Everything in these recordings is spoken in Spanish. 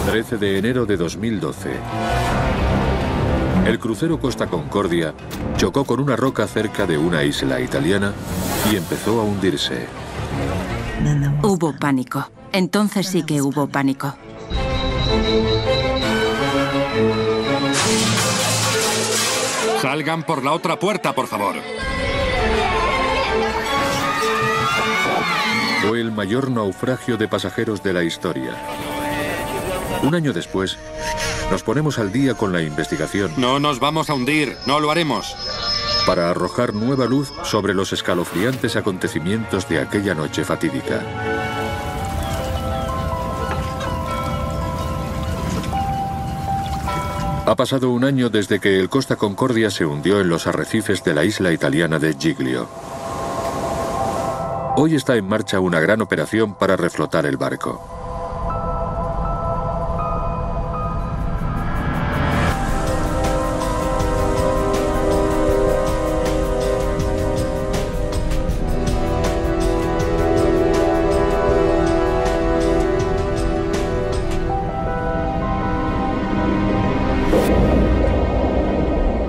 13 de enero de 2012. El crucero Costa Concordia chocó con una roca cerca de una isla italiana y empezó a hundirse. Hubo pánico. Entonces sí que hubo pánico. Salgan por la otra puerta, por favor. Fue el mayor naufragio de pasajeros de la historia. Un año después, nos ponemos al día con la investigación. No nos vamos a hundir, no lo haremos. Para arrojar nueva luz sobre los escalofriantes acontecimientos de aquella noche fatídica. Ha pasado un año desde que el Costa Concordia se hundió en los arrecifes de la isla italiana de Giglio. Hoy está en marcha una gran operación para reflotar el barco.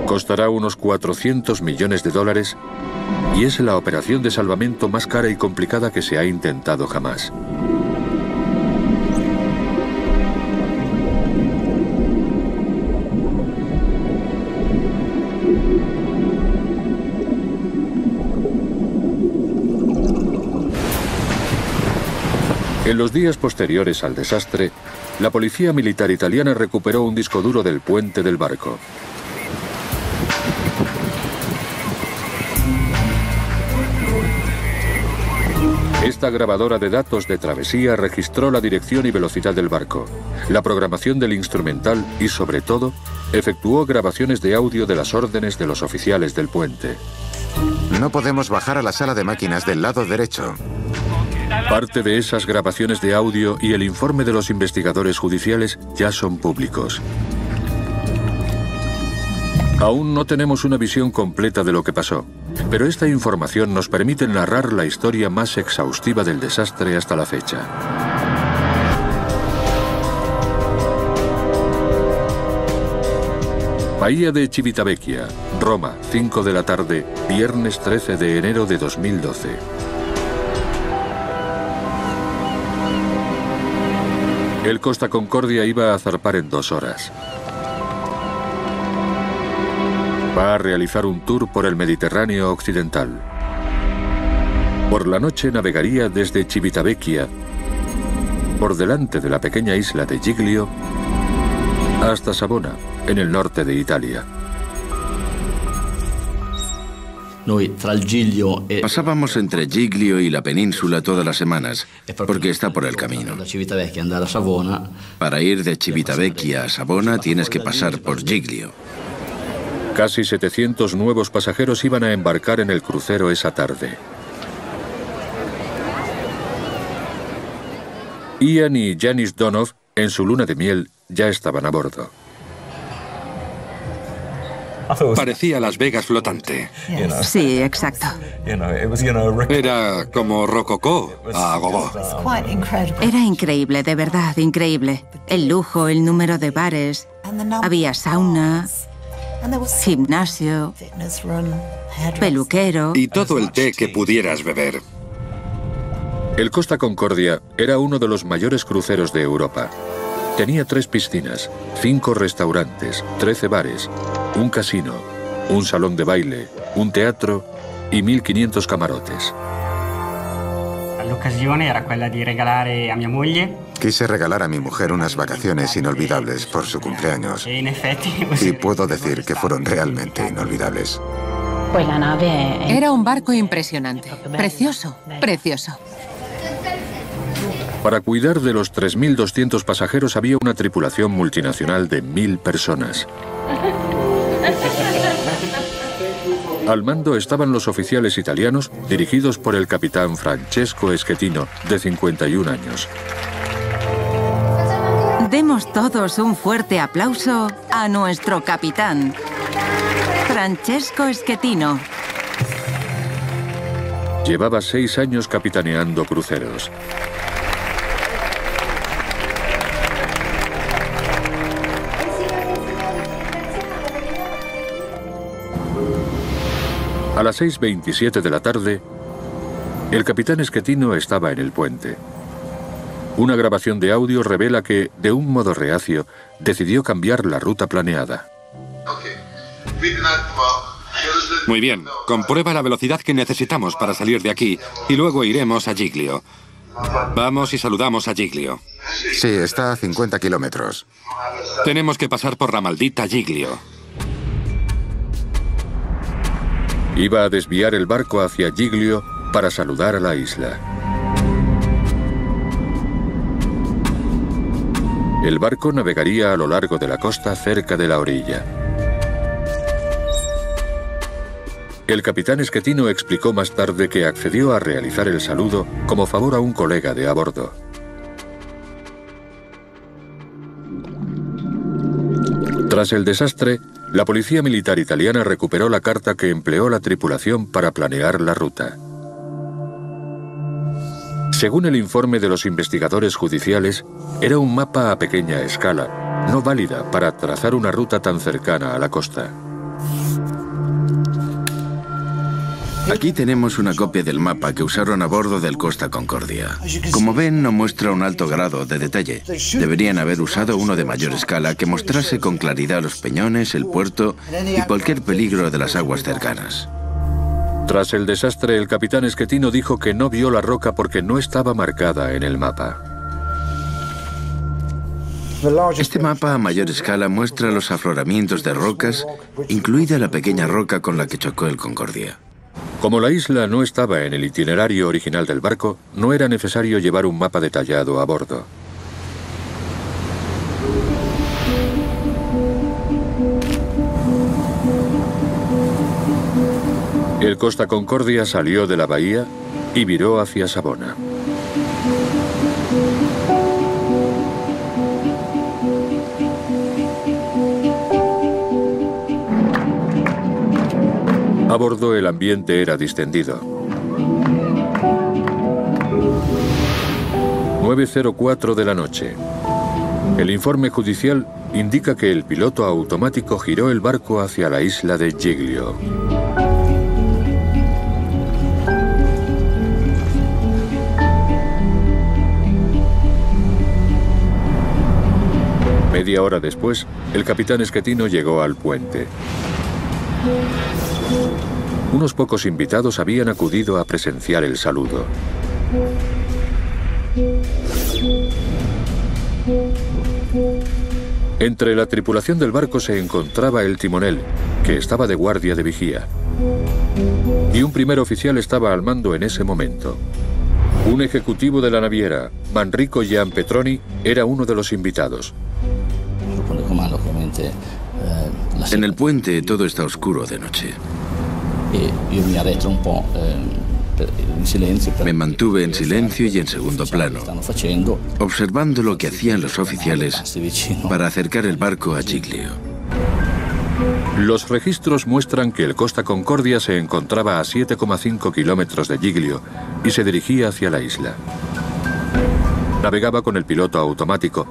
Costará unos 400 millones de dólares y es la operación de salvamento más cara y complicada que se ha intentado jamás. En los días posteriores al desastre, la policía militar italiana recuperó un disco duro del puente del barco. Esta grabadora de datos de travesía registró la dirección y velocidad del barco, la programación del instrumental y, sobre todo, efectuó grabaciones de audio de las órdenes de los oficiales del puente. No podemos bajar a la sala de máquinas del lado derecho. Parte de esas grabaciones de audio y el informe de los investigadores judiciales ya son públicos. Aún no tenemos una visión completa de lo que pasó, pero esta información nos permite narrar la historia más exhaustiva del desastre hasta la fecha. Bahía de Civitavecchia, Roma, 5 de la tarde, viernes 13 de enero de 2012. El Costa Concordia iba a zarpar en 2 horas. Va a realizar un tour por el Mediterráneo occidental. Por la noche navegaría desde Civitavecchia, por delante de la pequeña isla de Giglio, hasta Savona, en el norte de Italia. Pasábamos entre Giglio y la península todas las semanas, porque está por el camino. Para ir de Civitavecchia a Savona tienes que pasar por Giglio. Casi 700 nuevos pasajeros iban a embarcar en el crucero esa tarde. Ian y Janis Donoff, en su luna de miel, ya estaban a bordo. Parecía Las Vegas flotante. Sí, exacto. Era como rococó a gogó. Era increíble, de verdad, increíble. El lujo, el número de bares. Había sauna, gimnasio, peluquero. Y todo el té que pudieras beber. El Costa Concordia era uno de los mayores cruceros de Europa. Tenía 3 piscinas, 5 restaurantes, 13 bares, un casino, un salón de baile, un teatro y 1.500 camarotes. L'occasione era quella di regalare a mia moglie. Quise regalar a mi mujer unas vacaciones inolvidables por su cumpleaños. Y puedo decir que fueron realmente inolvidables. Era un barco impresionante. Precioso, precioso. Para cuidar de los 3.200 pasajeros había una tripulación multinacional de 1.000 personas. Al mando estaban los oficiales italianos, dirigidos por el capitán Francesco Schettino, de 51 años. Demos todos un fuerte aplauso a nuestro capitán, Francesco Schettino. Llevaba 6 años capitaneando cruceros. A las 6:27 de la tarde, el capitán Schettino estaba en el puente. Una grabación de audio revela que, de un modo reacio, decidió cambiar la ruta planeada. Muy bien, comprueba la velocidad que necesitamos para salir de aquí y luego iremos a Giglio. Vamos y saludamos a Giglio. Sí, está a 50 kilómetros. Tenemos que pasar por la maldita Giglio. Iba a desviar el barco hacia Giglio para saludar a la isla. El barco navegaría a lo largo de la costa cerca de la orilla. El capitán Schettino explicó más tarde que accedió a realizar el saludo como favor a un colega de a bordo. Tras el desastre, la policía militar italiana recuperó la carta que empleó la tripulación para planear la ruta. Según el informe de los investigadores judiciales, era un mapa a pequeña escala, no válida para trazar una ruta tan cercana a la costa. Aquí tenemos una copia del mapa que usaron a bordo del Costa Concordia. Como ven, no muestra un alto grado de detalle. Deberían haber usado uno de mayor escala que mostrase con claridad los peñones, el puerto y cualquier peligro de las aguas cercanas. Tras el desastre, el capitán Schettino dijo que no vio la roca porque no estaba marcada en el mapa. Este mapa a mayor escala muestra los afloramientos de rocas, incluida la pequeña roca con la que chocó el Concordia. Como la isla no estaba en el itinerario original del barco, no era necesario llevar un mapa detallado a bordo. El Costa Concordia salió de la bahía y viró hacia Savona. A bordo el ambiente era distendido. 9:04 de la noche. El informe judicial indica que el piloto automático giró el barco hacia la isla de Giglio. Media hora después, el capitán Schettino llegó al puente. Unos pocos invitados habían acudido a presenciar el saludo. Entre la tripulación del barco se encontraba el timonel, que estaba de guardia de vigía. Y un primer oficial estaba al mando en ese momento. Un ejecutivo de la naviera, Manrico Gianpetroni, era uno de los invitados. En el puente todo está oscuro de noche. Me mantuve en silencio y en segundo plano, observando lo que hacían los oficiales para acercar el barco a Giglio. Los registros muestran que el Costa Concordia se encontraba a 7,5 kilómetros de Giglio y se dirigía hacia la isla. Navegaba con el piloto automático,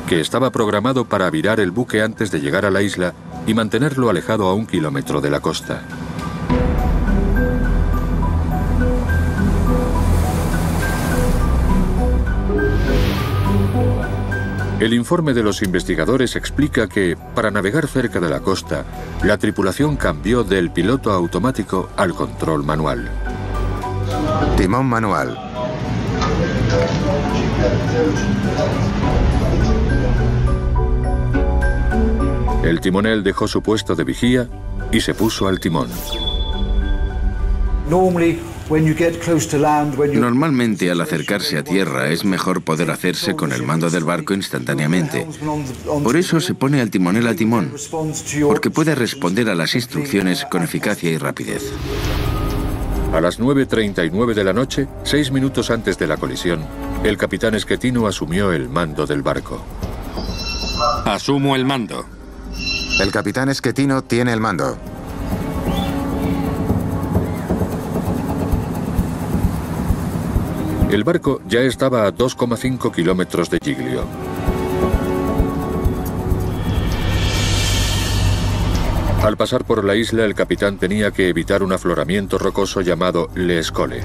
que estaba programado para virar el buque antes de llegar a la isla y mantenerlo alejado a 1 kilómetro de la costa. El informe de los investigadores explica que, para navegar cerca de la costa, la tripulación cambió del piloto automático al control manual. Timón manual. El timonel dejó su puesto de vigía y se puso al timón. Normalmente al acercarse a tierra es mejor poder hacerse con el mando del barco instantáneamente. Por eso se pone al timonel al timón, porque puede responder a las instrucciones con eficacia y rapidez. A las 9:39 de la noche, 6 minutos antes de la colisión, el capitán Schettino asumió el mando del barco. Asumo el mando. El capitán Schettino tiene el mando. El barco ya estaba a 2,5 kilómetros de Giglio. Al pasar por la isla, el capitán tenía que evitar un afloramiento rocoso llamado Les Colle.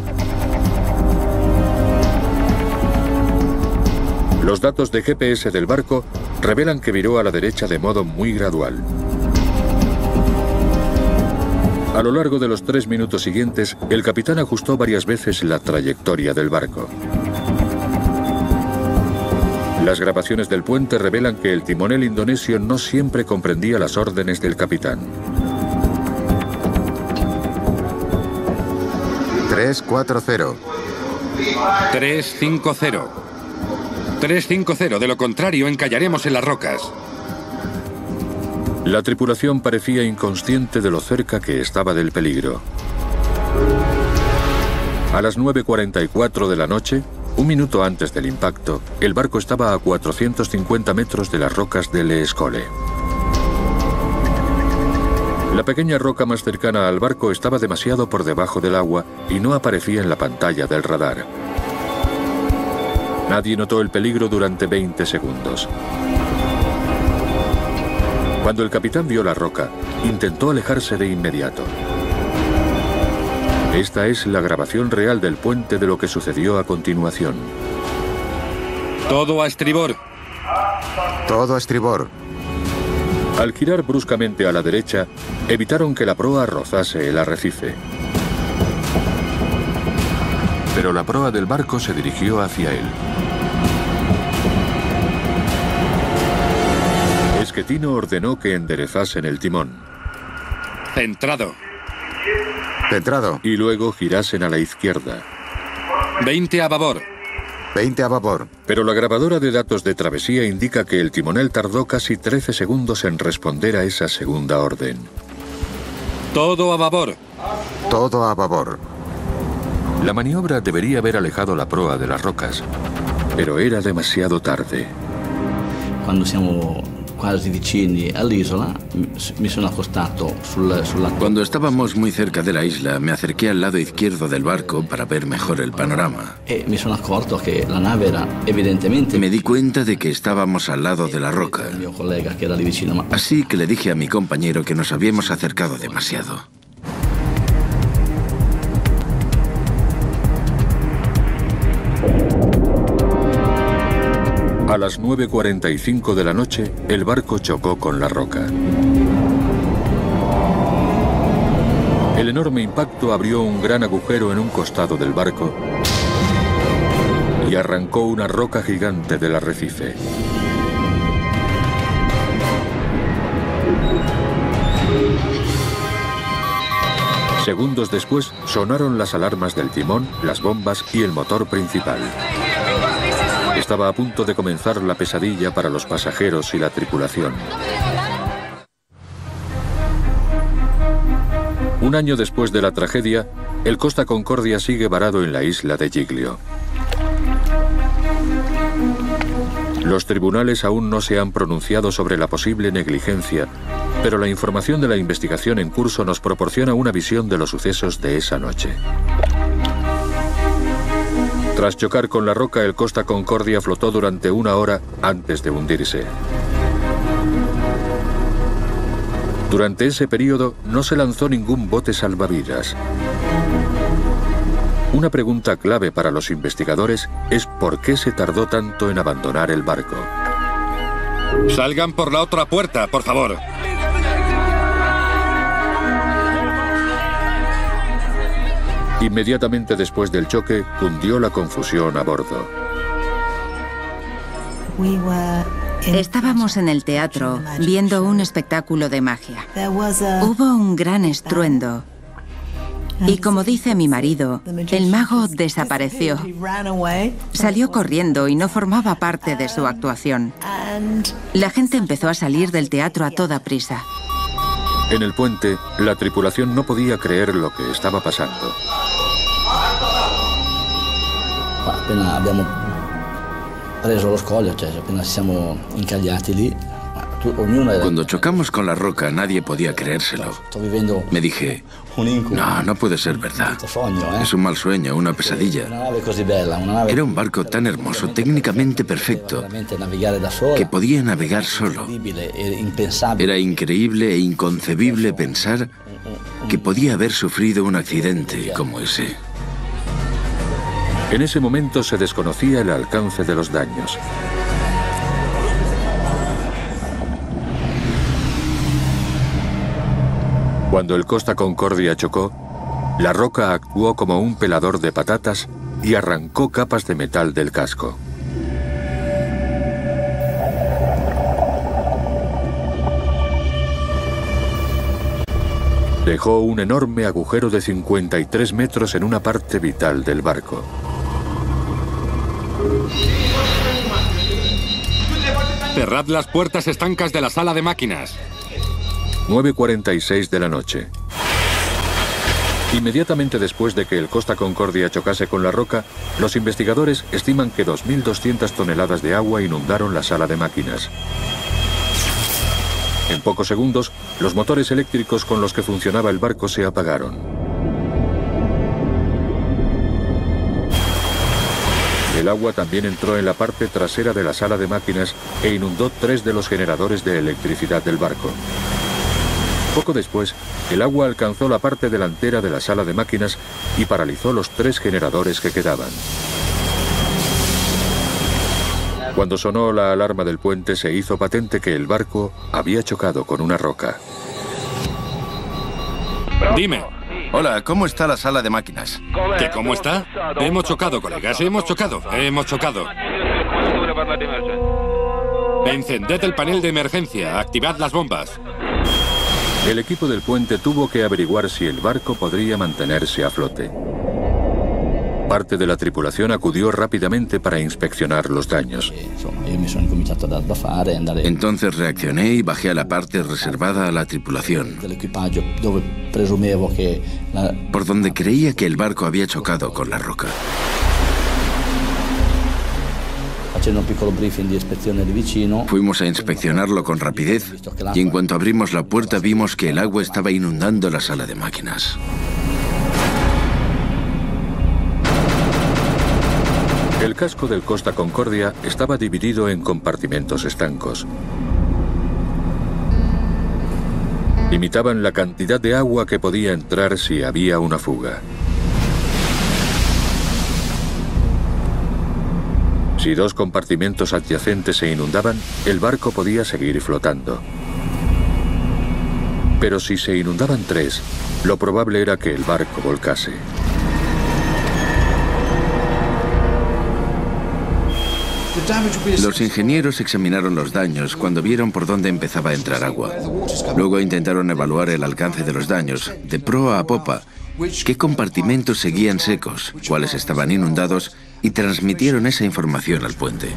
Los datos de GPS del barco revelan que viró a la derecha de modo muy gradual. A lo largo de los 3 minutos siguientes, el capitán ajustó varias veces la trayectoria del barco. Las grabaciones del puente revelan que el timonel indonesio no siempre comprendía las órdenes del capitán. 3-4-0. 3-5-0. 3-5-0, de lo contrario encallaremos en las rocas. La tripulación parecía inconsciente de lo cerca que estaba del peligro. A las 9:44 de la noche, un minuto antes del impacto, el barco estaba a 450 metros de las rocas de Les Colle. La pequeña roca más cercana al barco estaba demasiado por debajo del agua y no aparecía en la pantalla del radar. Nadie notó el peligro durante 20 segundos. Cuando el capitán vio la roca, intentó alejarse de inmediato. Esta es la grabación real del puente de lo que sucedió a continuación. Todo a estribor. Todo a estribor. Al girar bruscamente a la derecha, evitaron que la proa rozase el arrecife. Pero la proa del barco se dirigió hacia él. Schettino ordenó que enderezasen el timón. Centrado. Centrado. Y luego girasen a la izquierda. 20 a babor. 20 a babor. Pero la grabadora de datos de travesía indica que el timonel tardó casi 13 segundos en responder a esa segunda orden. Todo a babor. Todo a babor. La maniobra debería haber alejado la proa de las rocas, pero era demasiado tarde. Cuando siamo quasi vicini all'isola, mi sono accostato sulla... Cuando estábamos muy cerca de la isla, me acerqué al lado izquierdo del barco para ver mejor el panorama. E mi sono accorto che la nave era evidentemente... Me di cuenta de que estábamos al lado de la roca. Il mio collega che era lì vicino, Así que le dije a mi compañero que nos habíamos acercado demasiado. A las 9:45 de la noche, el barco chocó con la roca. El enorme impacto abrió un gran agujero en un costado del barco y arrancó una roca gigante del arrecife. Segundos después, sonaron las alarmas del timón, las bombas y el motor principal. Estaba a punto de comenzar la pesadilla para los pasajeros y la tripulación. Un año después de la tragedia, el Costa Concordia sigue varado en la isla de Giglio. Los tribunales aún no se han pronunciado sobre la posible negligencia, pero la información de la investigación en curso nos proporciona una visión de los sucesos de esa noche. Tras chocar con la roca, el Costa Concordia flotó durante 1 hora antes de hundirse. Durante ese periodo no se lanzó ningún bote salvavidas. Una pregunta clave para los investigadores es por qué se tardó tanto en abandonar el barco. Salgan por la otra puerta, por favor. Inmediatamente después del choque, cundió la confusión a bordo. Estábamos en el teatro viendo un espectáculo de magia. Hubo un gran estruendo. Y como dice mi marido, el mago desapareció. Salió corriendo y no formaba parte de su actuación. La gente empezó a salir del teatro a toda prisa. En el puente, la tripulación no podía creer lo que estaba pasando. Appena abbiamo preso lo scoglio, cioè appena ci siamo incagliati lì, Cuando chocamos con la roca, nadie podía creérselo. Me dije, no puede ser verdad. Es un mal sueño, una pesadilla. Era un barco tan hermoso, técnicamente perfecto, que podía navegar solo. Era increíble e inconcebible pensar que podía haber sufrido un accidente como ese. En ese momento se desconocía el alcance de los daños. Cuando el Costa Concordia chocó, la roca actuó como un pelador de patatas y arrancó capas de metal del casco. Dejó un enorme agujero de 53 metros en una parte vital del barco. Cerrad las puertas estancas de la sala de máquinas. 9:46 de la noche. Inmediatamente después de que el Costa Concordia chocase con la roca, los investigadores estiman que 2.200 toneladas de agua inundaron la sala de máquinas. En pocos segundos, los motores eléctricos con los que funcionaba el barco se apagaron. El agua también entró en la parte trasera de la sala de máquinas e inundó 3 de los generadores de electricidad del barco. Poco después, el agua alcanzó la parte delantera de la sala de máquinas y paralizó los 3 generadores que quedaban. Cuando sonó la alarma del puente, se hizo patente que el barco había chocado con una roca. Dime. Hola, ¿cómo está la sala de máquinas? ¿Qué cómo está? Hemos chocado, colegas, hemos chocado. Encended el panel de emergencia, activad las bombas. El equipo del puente tuvo que averiguar si el barco podría mantenerse a flote. Parte de la tripulación acudió rápidamente para inspeccionar los daños. Entonces reaccioné y bajé a la parte reservada a la tripulación, por donde creía que el barco había chocado con la roca. Fuimos a inspeccionarlo con rapidez y en cuanto abrimos la puerta vimos que el agua estaba inundando la sala de máquinas. El casco del Costa Concordia estaba dividido en compartimentos estancos. Limitaban la cantidad de agua que podía entrar si había una fuga. Si 2 compartimentos adyacentes se inundaban, el barco podía seguir flotando. Pero si se inundaban 3, lo probable era que el barco volcase. Los ingenieros examinaron los daños cuando vieron por dónde empezaba a entrar agua. Luego intentaron evaluar el alcance de los daños, de proa a popa, qué compartimentos seguían secos, cuáles estaban inundados, y transmitieron esa información al puente.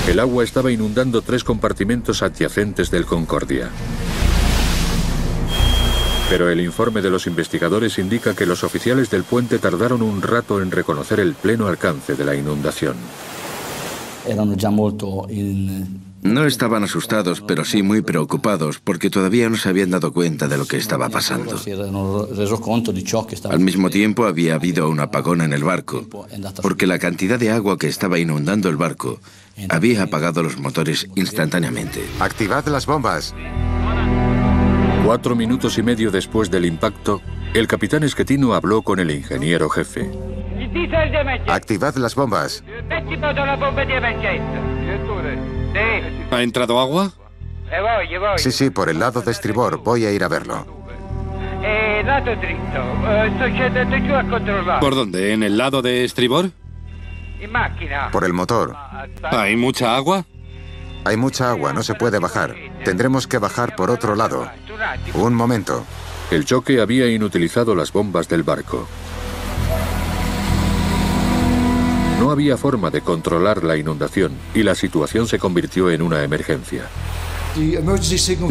El agua estaba inundando 3 compartimentos adyacentes del Concordia. Pero el informe de los investigadores indica que los oficiales del puente tardaron un rato en reconocer el pleno alcance de la inundación. No estaban asustados, pero sí muy preocupados, porque todavía no se habían dado cuenta de lo que estaba pasando. Al mismo tiempo había habido un apagón en el barco, porque la cantidad de agua que estaba inundando el barco había apagado los motores instantáneamente. ¡Activad las bombas! 4 minutos y medio después del impacto, el capitán Schettino habló con el ingeniero jefe. ¡Activad las bombas! ¿Ha entrado agua? Sí, por el lado de estribor. Voy a ir a verlo. ¿Por dónde? ¿En el lado de estribor? Por el motor. ¿Hay mucha agua? Hay mucha agua, no se puede bajar. Tendremos que bajar por otro lado. Un momento. El choque había inutilizado las bombas del barco. No había forma de controlar la inundación y la situación se convirtió en una emergencia.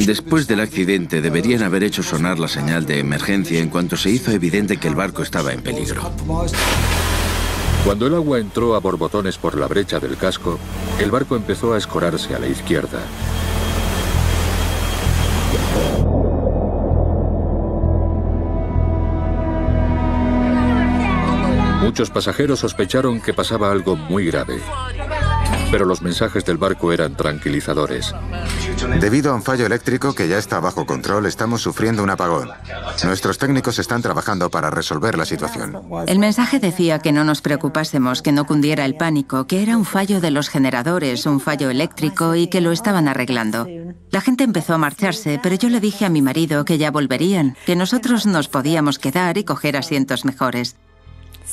Después del accidente deberían haber hecho sonar la señal de emergencia en cuanto se hizo evidente que el barco estaba en peligro. Cuando el agua entró a borbotones por la brecha del casco, el barco empezó a escorarse a la izquierda. Muchos pasajeros sospecharon que pasaba algo muy grave. Pero los mensajes del barco eran tranquilizadores. Debido a un fallo eléctrico que ya está bajo control, estamos sufriendo un apagón. Nuestros técnicos están trabajando para resolver la situación. El mensaje decía que no nos preocupásemos, que no cundiera el pánico, que era un fallo de los generadores, un fallo eléctrico y que lo estaban arreglando. La gente empezó a marcharse, pero yo le dije a mi marido que ya volverían, que nosotros nos podíamos quedar y coger asientos mejores.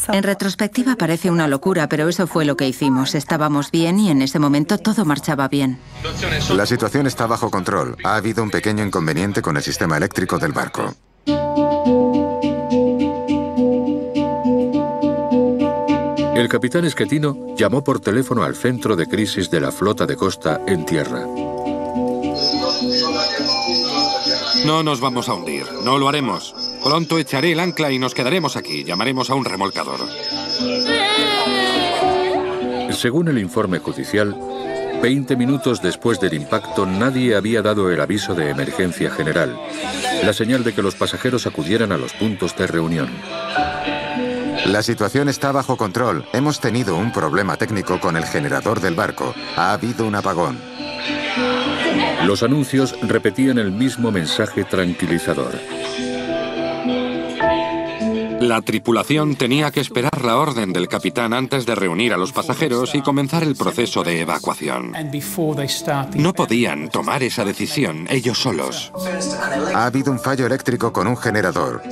En retrospectiva parece una locura, pero eso fue lo que hicimos. Estábamos bien y en ese momento todo marchaba bien. La situación está bajo control. Ha habido un pequeño inconveniente con el sistema eléctrico del barco. El capitán Schettino llamó por teléfono al centro de crisis de la flota de costa en tierra. No nos vamos a hundir, no lo haremos. Pronto echaré el ancla y nos quedaremos aquí. Llamaremos a un remolcador. Según el informe judicial, 20 minutos después del impacto nadie había dado el aviso de emergencia general, la señal de que los pasajeros acudieran a los puntos de reunión. La situación está bajo control. Hemos tenido un problema técnico con el generador del barco. Ha habido un apagón. Los anuncios repetían el mismo mensaje tranquilizador. La tripulación tenía que esperar la orden del capitán antes de reunir a los pasajeros y comenzar el proceso de evacuación. No podían tomar esa decisión ellos solos. Ha habido un fallo eléctrico con un generador.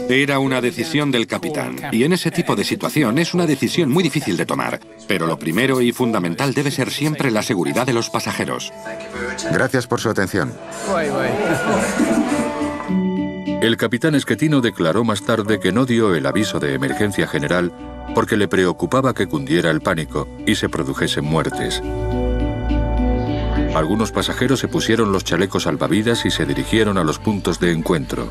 Era una decisión del capitán, y en ese tipo de situación es una decisión muy difícil de tomar. Pero lo primero y fundamental debe ser siempre la seguridad de los pasajeros. Gracias por su atención. El capitán Schettino declaró más tarde que no dio el aviso de emergencia general porque le preocupaba que cundiera el pánico y se produjesen muertes. Algunos pasajeros se pusieron los chalecos salvavidas y se dirigieron a los puntos de encuentro.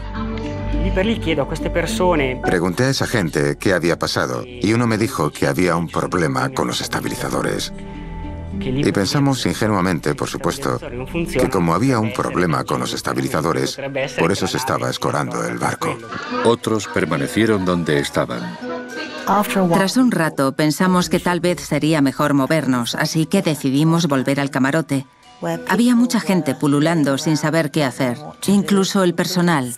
Pregunté a esa gente qué había pasado y uno me dijo que había un problema con los estabilizadores. Y pensamos ingenuamente, por supuesto, que como había un problema con los estabilizadores, por eso se estaba escorando el barco. Otros permanecieron donde estaban. Tras un rato pensamos que tal vez sería mejor movernos, así que decidimos volver al camarote. Había mucha gente pululando sin saber qué hacer, incluso el personal.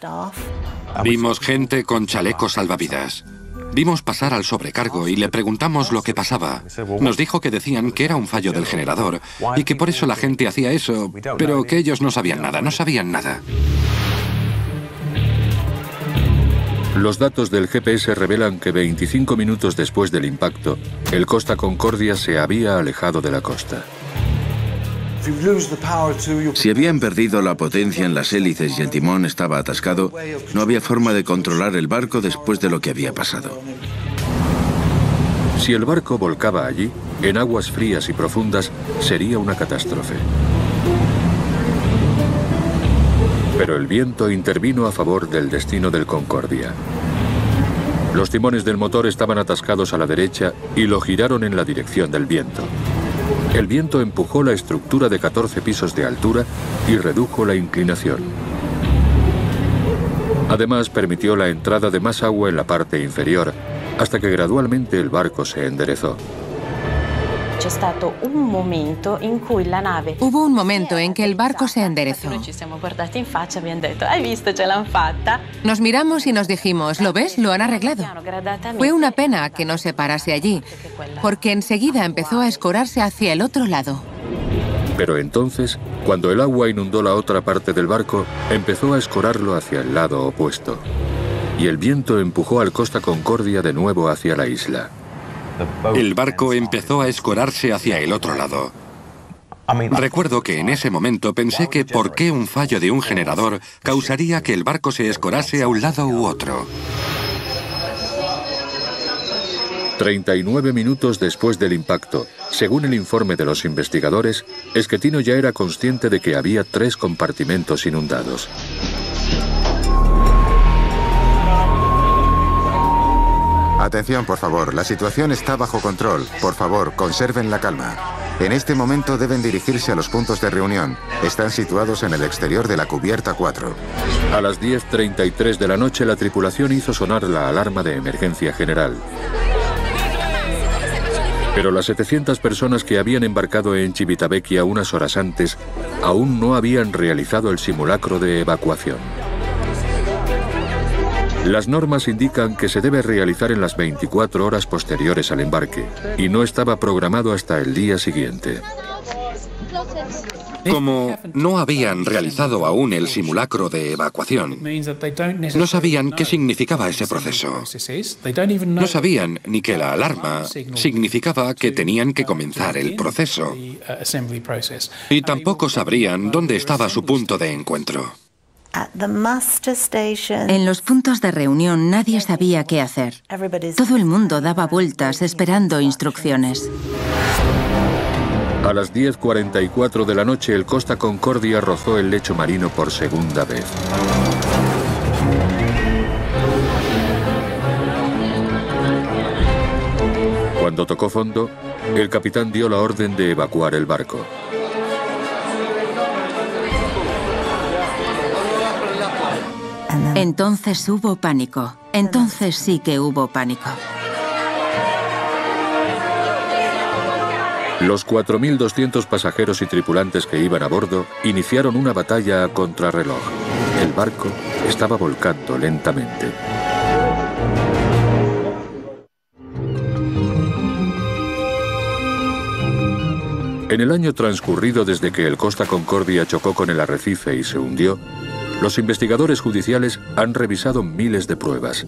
Vimos gente con chalecos salvavidas. Vimos pasar al sobrecargo y le preguntamos lo que pasaba. Nos dijo que decían que era un fallo del generador y que por eso la gente hacía eso, pero que ellos no sabían nada, no sabían nada. Los datos del GPS revelan que 25 minutos después del impacto, el Costa Concordia se había alejado de la costa. Si habían perdido la potencia en las hélices y el timón estaba atascado, no había forma de controlar el barco después de lo que había pasado. Si el barco volcaba allí, en aguas frías y profundas, sería una catástrofe. Pero el viento intervino a favor del destino del Concordia. Los timones del motor estaban atascados a la derecha y lo giraron en la dirección del viento. El viento empujó la estructura de 14 pisos de altura y redujo la inclinación. Además, permitió la entrada de más agua en la parte inferior, hasta que gradualmente el barco se enderezó. Hubo un momento en que el barco se enderezó. Nos miramos y nos dijimos, ¿lo ves? Lo han arreglado. Fue una pena que no se parase allí, porque enseguida empezó a escorarse hacia el otro lado. Pero entonces, cuando el agua inundó la otra parte del barco, empezó a escorarlo hacia el lado opuesto. Y el viento empujó al Costa Concordia de nuevo hacia la isla. El barco empezó a escorarse hacia el otro lado. Recuerdo que en ese momento pensé que por qué un fallo de un generador causaría que el barco se escorase a un lado u otro. 39 minutos después del impacto, según el informe de los investigadores, Schettino ya era consciente de que había 3 compartimentos inundados. Atención, por favor, la situación está bajo control. Por favor, conserven la calma. En este momento deben dirigirse a los puntos de reunión. Están situados en el exterior de la cubierta 4. A las 10:33 de la noche, la tripulación hizo sonar la alarma de emergencia general. Pero las 700 personas que habían embarcado en Civitavecchia unas horas antes aún no habían realizado el simulacro de evacuación. Las normas indican que se debe realizar en las 24 horas posteriores al embarque, y no estaba programado hasta el día siguiente. Como no habían realizado aún el simulacro de evacuación, no sabían qué significaba ese proceso. No sabían ni que la alarma significaba que tenían que comenzar el proceso. Y tampoco sabrían dónde estaba su punto de encuentro. En los puntos de reunión nadie sabía qué hacer. Todo el mundo daba vueltas esperando instrucciones. A las 10:44 de la noche, el Costa Concordia rozó el lecho marino por segunda vez. Cuando tocó fondo, el capitán dio la orden de evacuar el barco. Entonces hubo pánico. Entonces sí que hubo pánico. Los 4.200 pasajeros y tripulantes que iban a bordo iniciaron una batalla a contrarreloj. El barco estaba volcando lentamente. En el año transcurrido desde que el Costa Concordia chocó con el arrecife y se hundió, los investigadores judiciales han revisado miles de pruebas.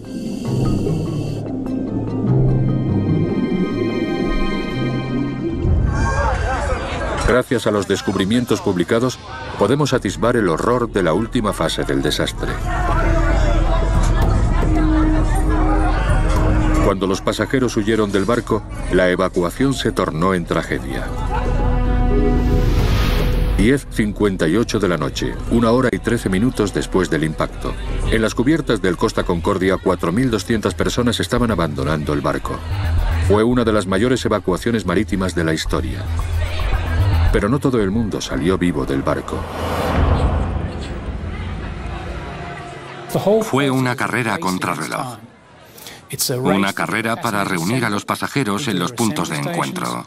Gracias a los descubrimientos publicados, podemos atisbar el horror de la última fase del desastre. Cuando los pasajeros huyeron del barco, la evacuación se tornó en tragedia. 10:58 de la noche, 1 hora y 13 minutos después del impacto. En las cubiertas del Costa Concordia, 4.200 personas estaban abandonando el barco. Fue una de las mayores evacuaciones marítimas de la historia. Pero no todo el mundo salió vivo del barco. Fue una carrera a contrarreloj. Una carrera para reunir a los pasajeros en los puntos de encuentro.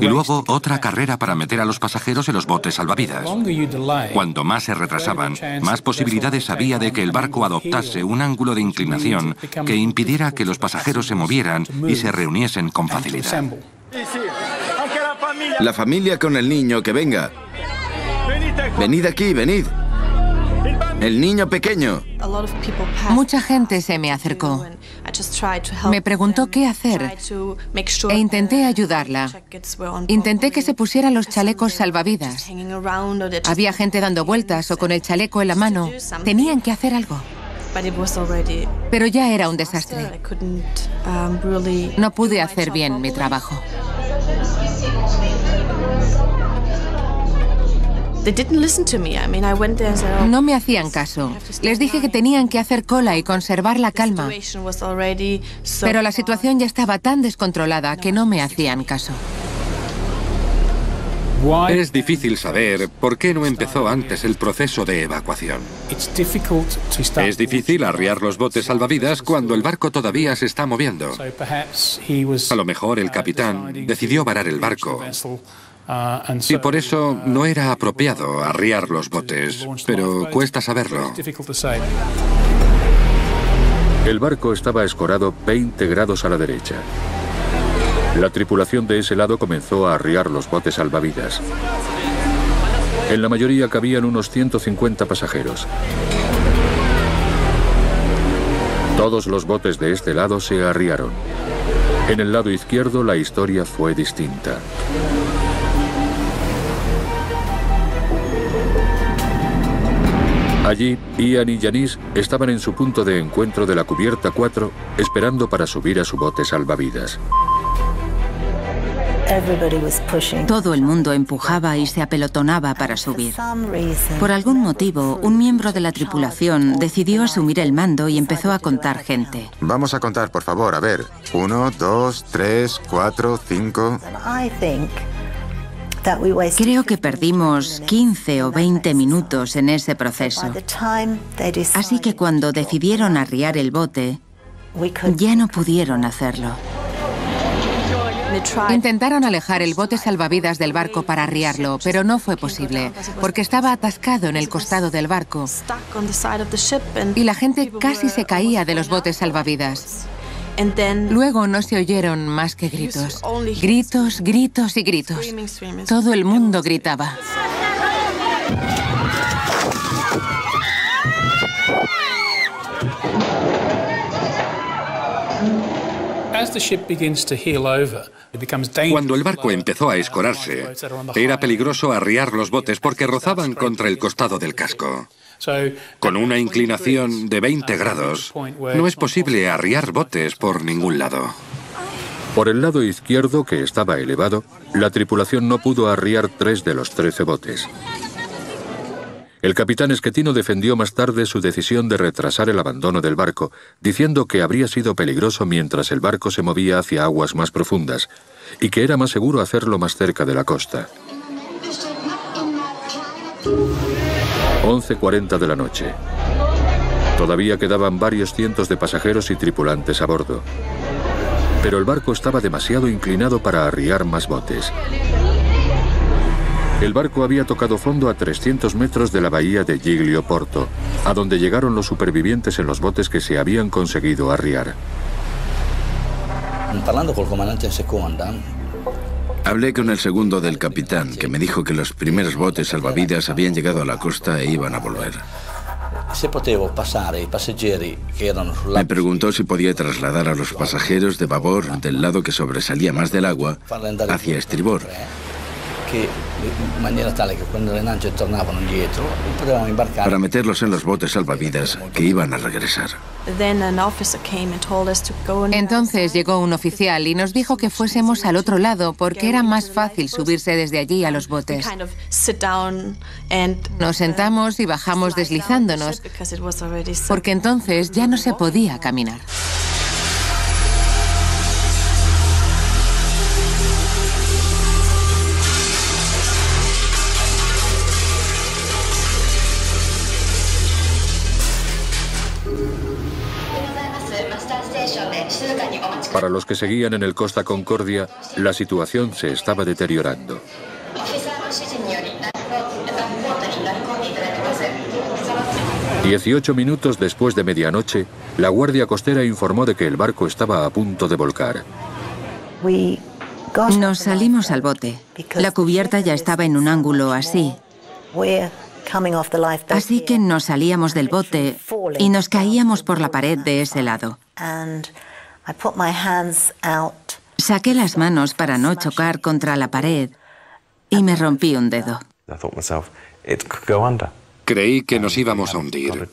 Y luego otra carrera para meter a los pasajeros en los botes salvavidas. Cuanto más se retrasaban, más posibilidades había de que el barco adoptase un ángulo de inclinación que impidiera que los pasajeros se movieran y se reuniesen con facilidad. La familia con el niño, que venga. Venid aquí, venid. El niño pequeño. Mucha gente se me acercó. Me preguntó qué hacer e intenté ayudarla. Intenté que se pusiera los chalecos salvavidas. Había gente dando vueltas o con el chaleco en la mano. Tenían que hacer algo. Pero ya era un desastre. No pude hacer bien mi trabajo. No me hacían caso. Les dije que tenían que hacer cola y conservar la calma. Pero la situación ya estaba tan descontrolada que no me hacían caso. Es difícil saber por qué no empezó antes el proceso de evacuación. Es difícil arriar los botes salvavidas cuando el barco todavía se está moviendo. A lo mejor el capitán decidió varar el barco. Y por eso no era apropiado arriar los botes, pero cuesta saberlo. El barco estaba escorado 20 grados a la derecha. La tripulación de ese lado comenzó a arriar los botes salvavidas. En la mayoría cabían unos 150 pasajeros. Todos los botes de este lado se arriaron. En el lado izquierdo la historia fue distinta. Allí, Ian y Janice estaban en su punto de encuentro de la cubierta 4, esperando para subir a su bote salvavidas. Todo el mundo empujaba y se apelotonaba para subir. Por algún motivo, un miembro de la tripulación decidió asumir el mando y empezó a contar gente. Vamos a contar, por favor, a ver. 1, 2, 3, 4, 5... Creo que perdimos 15 o 20 minutos en ese proceso. Así que cuando decidieron arriar el bote, ya no pudieron hacerlo. Intentaron alejar el bote salvavidas del barco para arriarlo, pero no fue posible, porque estaba atascado en el costado del barco y la gente casi se caía de los botes salvavidas. Luego no se oyeron más que gritos. Gritos, gritos y gritos. Todo el mundo gritaba. Cuando el barco empezó a escorarse, era peligroso arriar los botes porque rozaban contra el costado del casco. Con una inclinación de 20 grados, no es posible arriar botes por ningún lado. Por el lado izquierdo, que estaba elevado, la tripulación no pudo arriar 3 de los 13 botes. El capitán Schettino defendió más tarde su decisión de retrasar el abandono del barco, diciendo que habría sido peligroso mientras el barco se movía hacia aguas más profundas, y que era más seguro hacerlo más cerca de la costa. 11:40 de la noche. Todavía quedaban varios cientos de pasajeros y tripulantes a bordo. Pero el barco estaba demasiado inclinado para arriar más botes. El barco había tocado fondo a 300 metros de la bahía de Giglio Porto, a donde llegaron los supervivientes en los botes que se habían conseguido arriar. Hablé con el segundo del capitán, que me dijo que los primeros botes salvavidas habían llegado a la costa e iban a volver. Me preguntó si podía trasladar a los pasajeros de babor, del lado que sobresalía más del agua, hacia estribor. Para meterlos en los botes salvavidas que iban a regresar. Entonces llegó un oficial y nos dijo que fuésemos al otro lado porque era más fácil subirse desde allí a los botes. Nos sentamos y bajamos deslizándonos, porque entonces ya no se podía caminar. Para los que seguían en el Costa Concordia, la situación se estaba deteriorando. 18 minutos después de medianoche, la Guardia Costera informó de que el barco estaba a punto de volcar. Nos salimos al bote. La cubierta ya estaba en un ángulo así. Así que nos salíamos del bote y nos caíamos por la pared de ese lado. Saqué las manos para no chocar contra la pared y me rompí un dedo. Creí que nos íbamos a hundir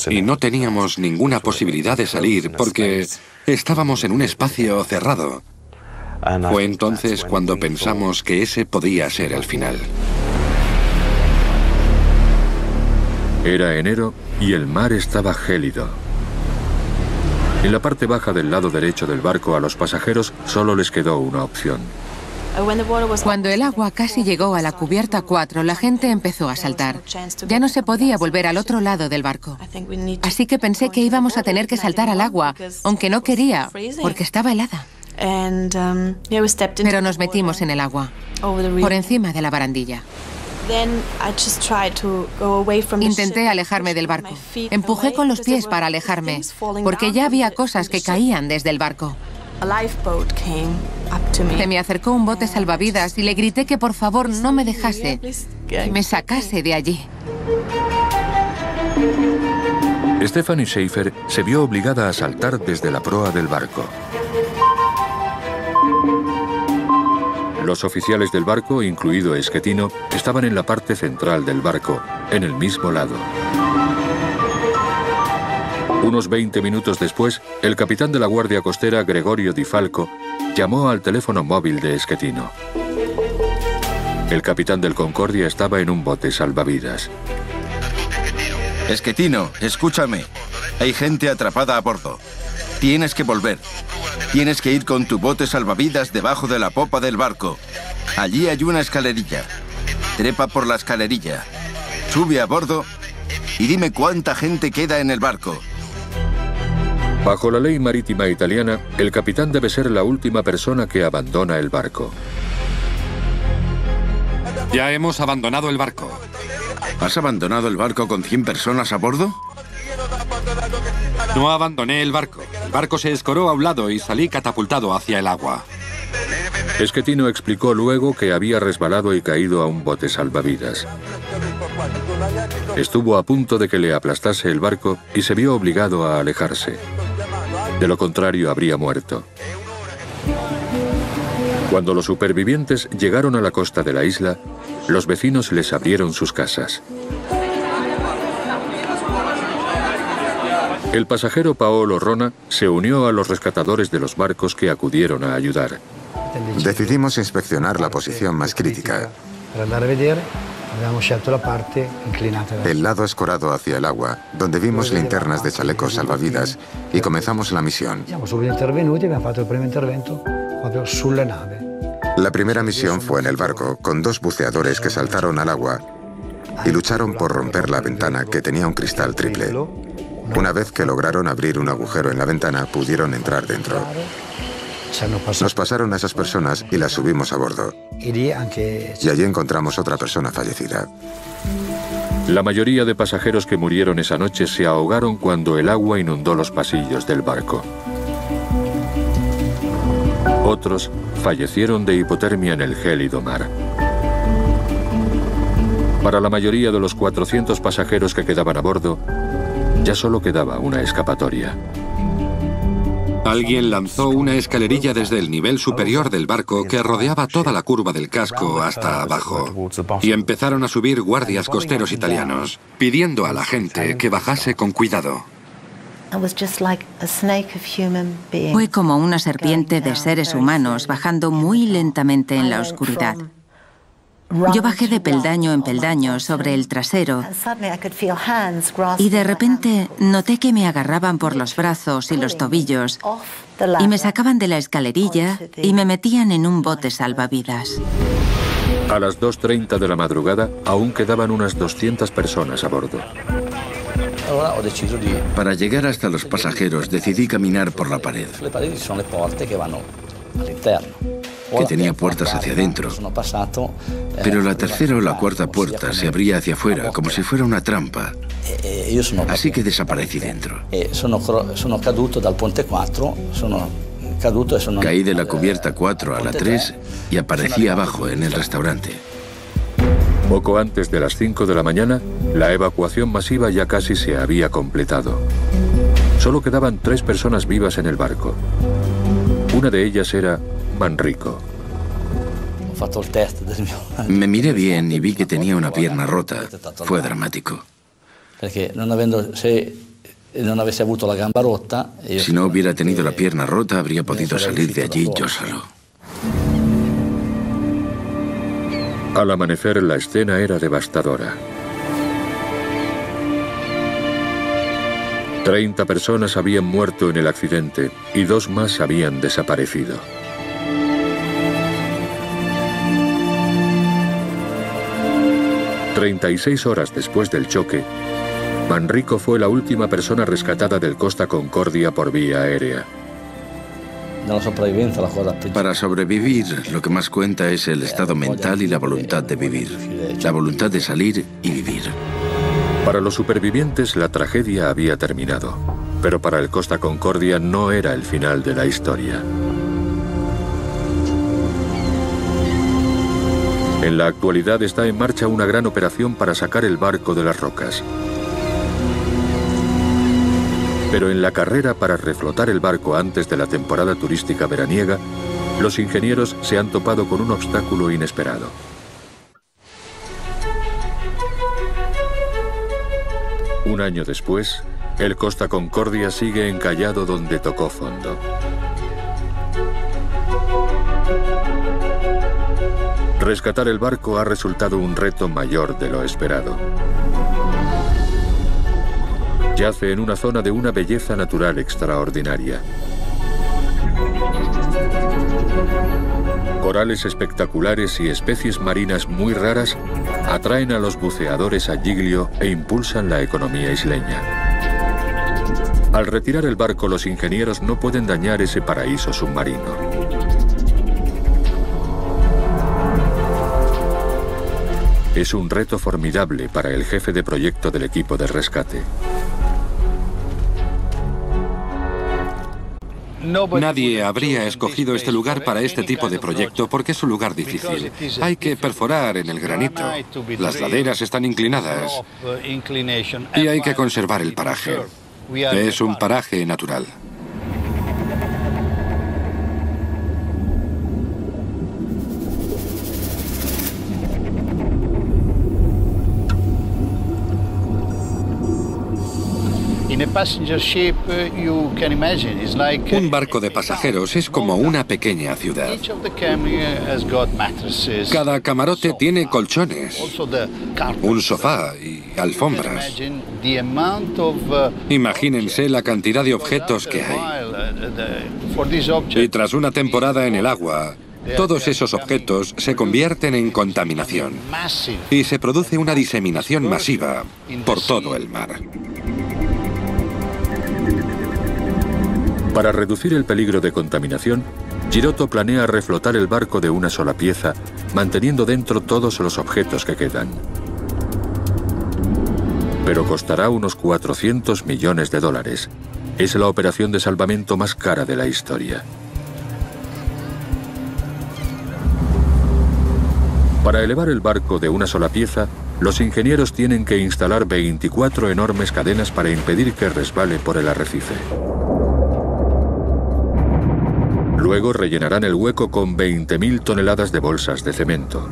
y no teníamos ninguna posibilidad de salir porque estábamos en un espacio cerrado. Fue entonces cuando pensamos que ese podía ser el final. Era enero y el mar estaba gélido. En la parte baja del lado derecho del barco a los pasajeros solo les quedó una opción. Cuando el agua casi llegó a la cubierta 4, la gente empezó a saltar. Ya no se podía volver al otro lado del barco. Así que pensé que íbamos a tener que saltar al agua, aunque no quería, porque estaba helada. Pero nos metimos en el agua, por encima de la barandilla. Intenté alejarme del barco. Empujé con los pies para alejarme, porque ya había cosas que caían desde el barco. Se me acercó un bote salvavidas y le grité que por favor no me dejase, que me sacase de allí. Stephanie Schaefer se vio obligada a saltar desde la proa del barco. Los oficiales del barco, incluido Schettino, estaban en la parte central del barco, en el mismo lado. Unos 20 minutos después, el capitán de la Guardia Costera, Gregorio Di Falco, llamó al teléfono móvil de Schettino. El capitán del Concordia estaba en un bote salvavidas. Schettino, escúchame. Hay gente atrapada a bordo. Tienes que volver. Tienes que ir con tu bote salvavidas debajo de la popa del barco. Allí hay una escalerilla. Trepa por la escalerilla. Sube a bordo y dime cuánta gente queda en el barco. Bajo la ley marítima italiana, el capitán debe ser la última persona que abandona el barco. Ya hemos abandonado el barco. ¿Has abandonado el barco con 100 personas a bordo? No abandoné el barco. El barco se escoró a un lado y salí catapultado hacia el agua. Schettino explicó luego que había resbalado y caído a un bote salvavidas. Estuvo a punto de que le aplastase el barco y se vio obligado a alejarse. De lo contrario, habría muerto. Cuando los supervivientes llegaron a la costa de la isla, los vecinos les abrieron sus casas. El pasajero Paolo Rona se unió a los rescatadores de los barcos que acudieron a ayudar. Decidimos inspeccionar la posición más crítica. El lado escorado hacia el agua, donde vimos linternas de chalecos salvavidas, y comenzamos la misión. La primera misión fue en el barco, con 2 buceadores que saltaron al agua y lucharon por romper la ventana, que tenía un cristal triple. Una vez que lograron abrir un agujero en la ventana, pudieron entrar dentro. Nos pasaron a esas personas y las subimos a bordo. Y allí encontramos otra persona fallecida. La mayoría de pasajeros que murieron esa noche se ahogaron cuando el agua inundó los pasillos del barco. Otros fallecieron de hipotermia en el gélido mar. Para la mayoría de los 400 pasajeros que quedaban a bordo, ya solo quedaba una escapatoria. Alguien lanzó una escalerilla desde el nivel superior del barco que rodeaba toda la curva del casco hasta abajo. Y empezaron a subir guardias costeros italianos, pidiendo a la gente que bajase con cuidado. Fue como una serpiente de seres humanos bajando muy lentamente en la oscuridad. Yo bajé de peldaño en peldaño sobre el trasero y de repente noté que me agarraban por los brazos y los tobillos y me sacaban de la escalerilla y me metían en un bote salvavidas. A las 2:30 de la madrugada aún quedaban unas 200 personas a bordo. Para llegar hasta los pasajeros decidí caminar por la pared, que tenía puertas hacia adentro, pero la tercera o la cuarta puerta se abría hacia afuera, como si fuera una trampa. Así que desaparecí dentro. Caí de la cubierta 4 a la 3 y aparecí abajo en el restaurante. Poco antes de las 5 de la mañana, la evacuación masiva ya casi se había completado. Solo quedaban 3 personas vivas en el barco. Una de ellas era Manrico. Me miré bien y vi que tenía una pierna rota. Fue dramático. Si no hubiera tenido la pierna rota, habría podido salir de allí yo solo. Al amanecer, la escena era devastadora. 30 personas habían muerto en el accidente y 2 más habían desaparecido. ...36 horas después del choque, Manrico fue la última persona rescatada del Costa Concordia por vía aérea. Para sobrevivir, lo que más cuenta es el estado mental y la voluntad de vivir. La voluntad de salir y vivir. Para los supervivientes, la tragedia había terminado. Pero para el Costa Concordia no era el final de la historia. En la actualidad está en marcha una gran operación para sacar el barco de las rocas. Pero en la carrera para reflotar el barco antes de la temporada turística veraniega, los ingenieros se han topado con un obstáculo inesperado. Un año después, el Costa Concordia sigue encallado donde tocó fondo. Rescatar el barco ha resultado un reto mayor de lo esperado. Yace en una zona de una belleza natural extraordinaria. Corales espectaculares y especies marinas muy raras atraen a los buceadores a Giglio e impulsan la economía isleña. Al retirar el barco, los ingenieros no pueden dañar ese paraíso submarino. Es un reto formidable para el jefe de proyecto del equipo de rescate. Nadie habría escogido este lugar para este tipo de proyecto porque es un lugar difícil. Hay que perforar en el granito, las laderas están inclinadas y hay que conservar el paraje. Es un paraje natural. Un barco de pasajeros es como una pequeña ciudad. Cada camarote tiene colchones, un sofá y alfombras. Imagínense la cantidad de objetos que hay. Y tras una temporada en el agua, todos esos objetos se convierten en contaminación y se produce una diseminación masiva por todo el mar. Para reducir el peligro de contaminación, Giroto planea reflotar el barco de una sola pieza, manteniendo dentro todos los objetos que quedan. Pero costará unos 400 millones de dólares. Es la operación de salvamento más cara de la historia. Para elevar el barco de una sola pieza, los ingenieros tienen que instalar 24 enormes cadenas para impedir que resbale por el arrecife. Luego rellenarán el hueco con 20.000 toneladas de bolsas de cemento.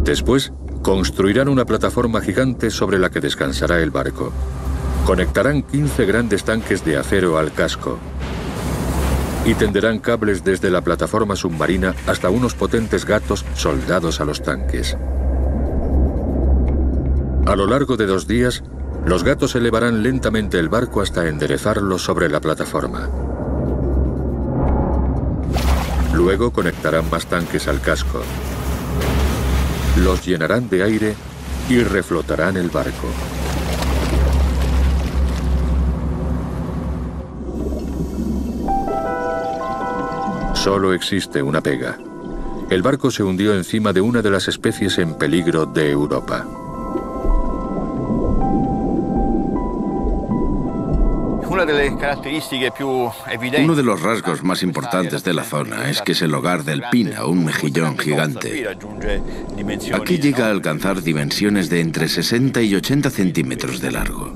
Después, construirán una plataforma gigante sobre la que descansará el barco. Conectarán 15 grandes tanques de acero al casco y tenderán cables desde la plataforma submarina hasta unos potentes gatos soldados a los tanques. A lo largo de 2 días, los gatos elevarán lentamente el barco hasta enderezarlo sobre la plataforma. Luego conectarán más tanques al casco. Los llenarán de aire y reflotarán el barco. Solo existe una pega. El barco se hundió encima de una de las especies en peligro de Europa. Uno de los rasgos más importantes de la zona es que es el hogar del pina, un mejillón gigante. Aquí llega a alcanzar dimensiones de entre 60 y 80 centímetros de largo.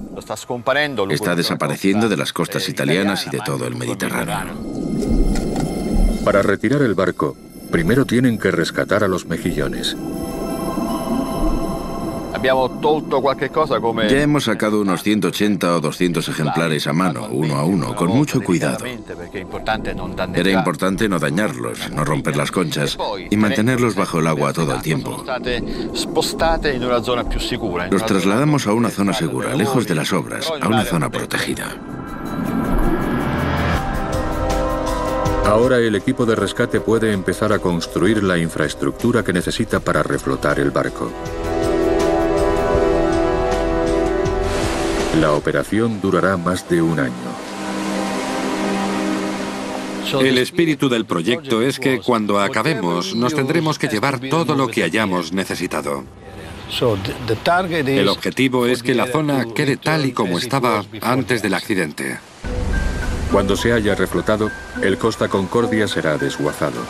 Está desapareciendo de las costas italianas y de todo el Mediterráneo. Para retirar el barco, primero tienen que rescatar a los mejillones. Ya hemos sacado unos 180 o 200 ejemplares a mano, uno a uno, con mucho cuidado. Era importante no dañarlos, no romper las conchas y mantenerlos bajo el agua todo el tiempo. Los trasladamos a una zona segura, lejos de las obras, a una zona protegida. Ahora el equipo de rescate puede empezar a construir la infraestructura que necesita para reflotar el barco. La operación durará más de un año. El espíritu del proyecto es que cuando acabemos nos tendremos que llevar todo lo que hayamos necesitado. El objetivo es que la zona quede tal y como estaba antes del accidente. Cuando se haya reflotado, el Costa Concordia será desguazado.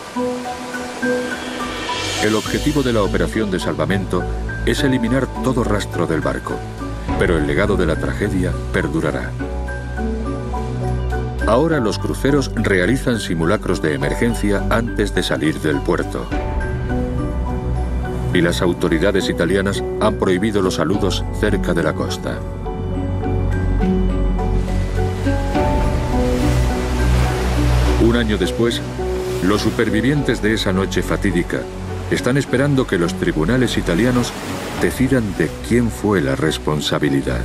El objetivo de la operación de salvamento es eliminar todo rastro del barco, pero el legado de la tragedia perdurará. Ahora los cruceros realizan simulacros de emergencia antes de salir del puerto. Y las autoridades italianas han prohibido los saludos cerca de la costa. Un año después, los supervivientes de esa noche fatídica están esperando que los tribunales italianos decidan de quién fue la responsabilidad.